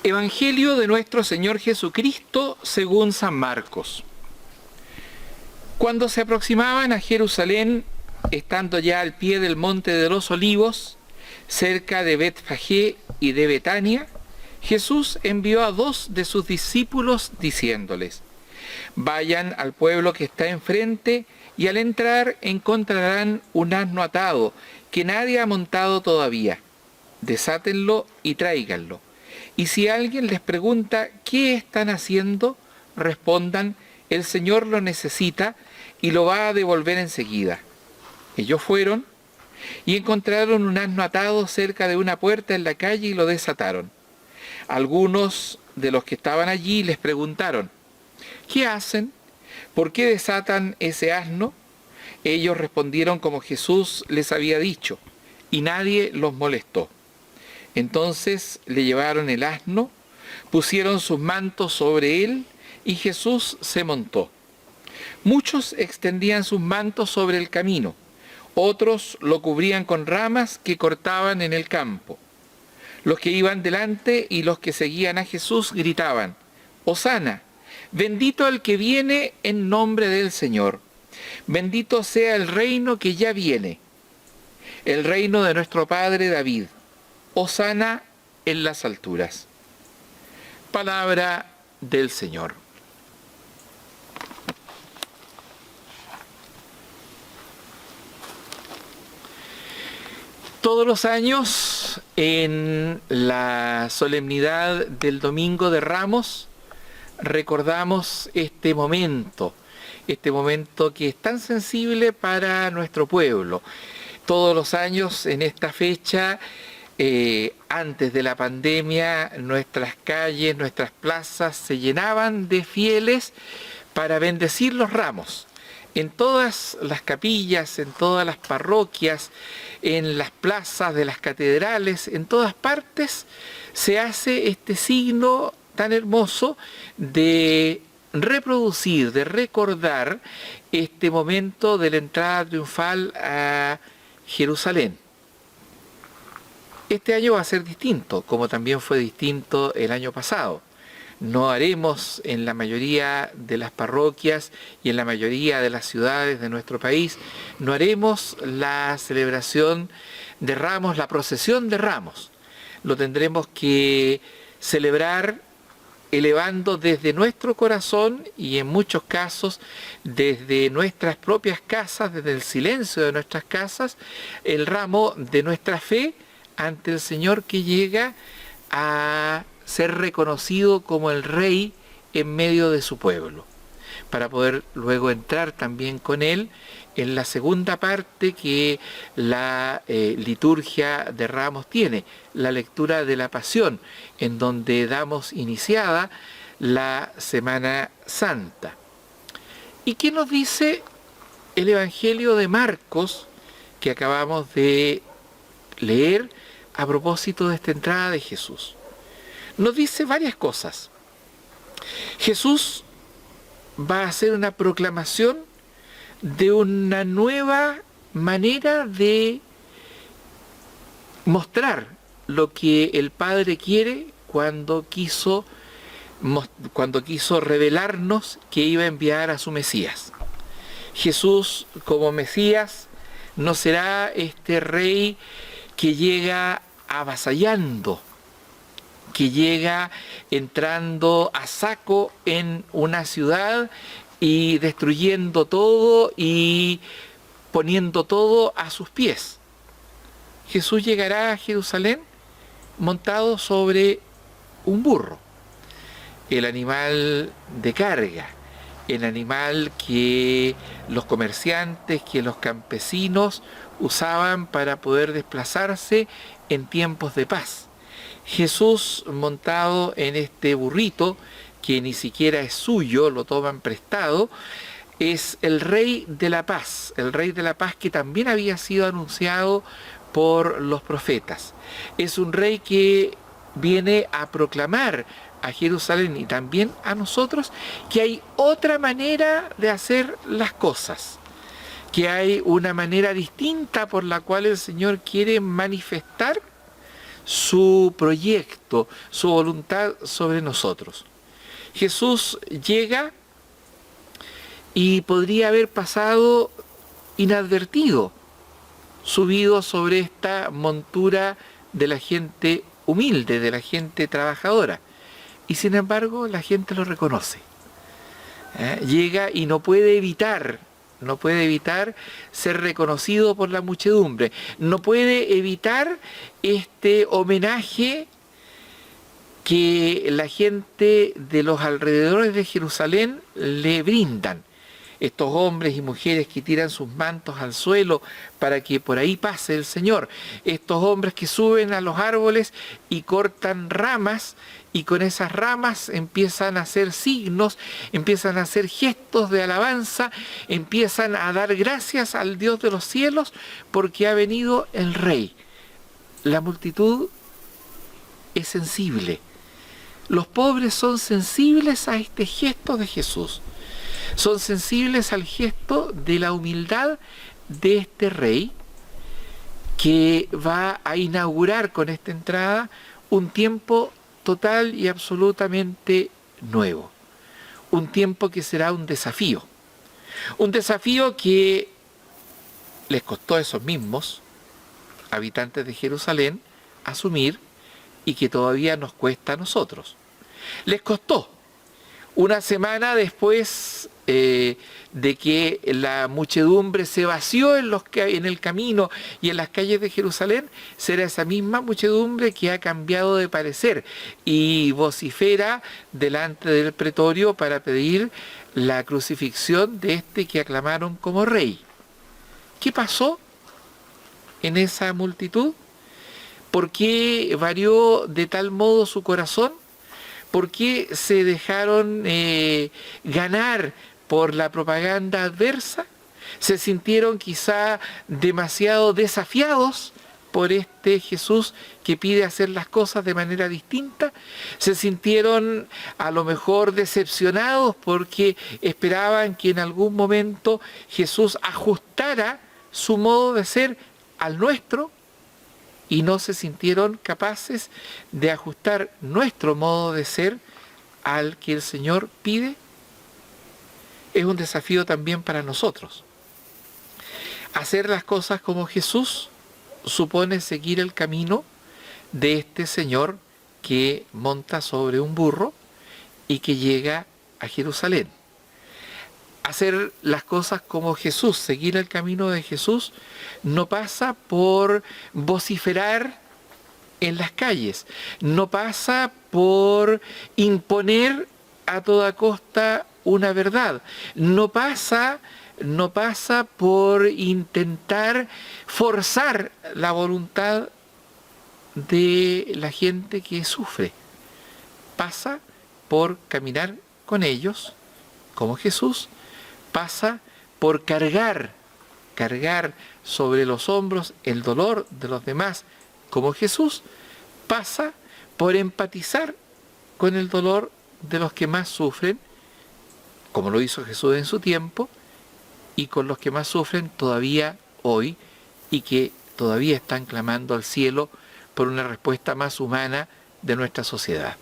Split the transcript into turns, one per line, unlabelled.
Evangelio de nuestro Señor Jesucristo según San Marcos. Cuando se aproximaban a Jerusalén, estando ya al pie del monte de los Olivos, cerca de Betfagé y de Betania, Jesús envió a 2 de sus discípulos diciéndoles: vayan al pueblo que está enfrente y al entrar encontrarán un asno atado que nadie ha montado todavía. Desátenlo y tráiganlo. Y si alguien les pregunta qué están haciendo, respondan: el Señor lo necesita y lo va a devolver enseguida. Ellos fueron y encontraron un asno atado cerca de una puerta en la calle y lo desataron. Algunos de los que estaban allí les preguntaron: ¿qué hacen? ¿Por qué desatan ese asno? Ellos respondieron como Jesús les había dicho, y nadie los molestó. Entonces le llevaron el asno, pusieron sus mantos sobre él y Jesús se montó. Muchos extendían sus mantos sobre el camino, otros lo cubrían con ramas que cortaban en el campo. Los que iban delante y los que seguían a Jesús gritaban: Hosana, bendito el que viene en nombre del Señor, bendito sea el reino que ya viene, el reino de nuestro padre David. Hosana en las alturas. Palabra del Señor. Todos los años, en la solemnidad del Domingo de Ramos, recordamos este momento que es tan sensible para nuestro pueblo. Todos los años, en esta fecha, antes de la pandemia, nuestras calles, nuestras plazas se llenaban de fieles para bendecir los ramos. En todas las capillas, en todas las parroquias, en las plazas de las catedrales, en todas partes se hace este signo tan hermoso de reproducir, de recordar este momento de la entrada triunfal a Jerusalén. Este año va a ser distinto, como también fue distinto el año pasado. No haremos en la mayoría de las parroquias y en la mayoría de las ciudades de nuestro país, no haremos la celebración de Ramos, la procesión de Ramos. Lo tendremos que celebrar elevando desde nuestro corazón y en muchos casos desde nuestras propias casas, desde el silencio de nuestras casas, el ramo de nuestra fe ante el Señor que llega a ser reconocido como el Rey en medio de su pueblo, para poder luego entrar también con Él en la segunda parte que la liturgia de Ramos tiene, la lectura de la Pasión, en donde damos iniciada la Semana Santa. ¿Y qué nos dice el Evangelio de Marcos que acabamos de leer a propósito de esta entrada de Jesús? Nos dice varias cosas. Jesús va a hacer una proclamación de una nueva manera de mostrar lo que el Padre quiere cuando quiso revelarnos que iba a enviar a su Mesías. Jesús, como Mesías, no será este rey que llega avasallando, que llega entrando a saco en una ciudad y destruyendo todo y poniendo todo a sus pies. Jesús llegará a Jerusalén montado sobre un burro, el animal de carga, el animal que los comerciantes, que los campesinos usaban para poder desplazarse en tiempos de paz. Jesús montado en este burrito, que ni siquiera es suyo, lo toman prestado, es el Rey de la Paz, el Rey de la Paz que también había sido anunciado por los profetas. Es un rey que viene a proclamar a Jerusalén y también a nosotros que hay otra manera de hacer las cosas, que hay una manera distinta por la cual el Señor quiere manifestar su proyecto, su voluntad sobre nosotros. Jesús llega y podría haber pasado inadvertido, subido sobre esta montura de la gente humilde, de la gente trabajadora. Y sin embargo la gente lo reconoce. Llega y no puede evitar ser reconocido por la muchedumbre. No puede evitar este homenaje que la gente de los alrededores de Jerusalén le brindan. Estos hombres y mujeres que tiran sus mantos al suelo para que por ahí pase el Señor. Estos hombres que suben a los árboles y cortan ramas, y con esas ramas empiezan a hacer signos, empiezan a hacer gestos de alabanza, empiezan a dar gracias al Dios de los cielos porque ha venido el Rey. La multitud es sensible. Los pobres son sensibles a este gesto de Jesús. Son sensibles al gesto de la humildad de este Rey que va a inaugurar con esta entrada un tiempo total y absolutamente nuevo. Un tiempo que será un desafío. Un desafío que les costó a esos mismos habitantes de Jerusalén asumir y que todavía nos cuesta a nosotros. Les costó. Una semana después de que la muchedumbre se vació en el camino y en las calles de Jerusalén, será esa misma muchedumbre que ha cambiado de parecer y vocifera delante del pretorio para pedir la crucifixión de este que aclamaron como rey. ¿Qué pasó en esa multitud? ¿Por qué varió de tal modo su corazón? ¿Por qué se dejaron ganar por la propaganda adversa? ¿Se sintieron quizá demasiado desafiados por este Jesús que pide hacer las cosas de manera distinta? ¿Se sintieron a lo mejor decepcionados porque esperaban que en algún momento Jesús ajustara su modo de ser al nuestro? Y no se sintieron capaces de ajustar nuestro modo de ser al que el Señor pide. Es un desafío también para nosotros. Hacer las cosas como Jesús supone seguir el camino de este Señor que monta sobre un burro y que llega a Jerusalén. Hacer las cosas como Jesús, seguir el camino de Jesús, no pasa por vociferar en las calles, no pasa por imponer a toda costa una verdad, no pasa por intentar forzar la voluntad de la gente que sufre, pasa por caminar con ellos como Jesús, pasa por cargar sobre los hombros el dolor de los demás como Jesús, pasa por empatizar con el dolor de los que más sufren, como lo hizo Jesús en su tiempo, y con los que más sufren todavía hoy y que todavía están clamando al cielo por una respuesta más humana de nuestra sociedad.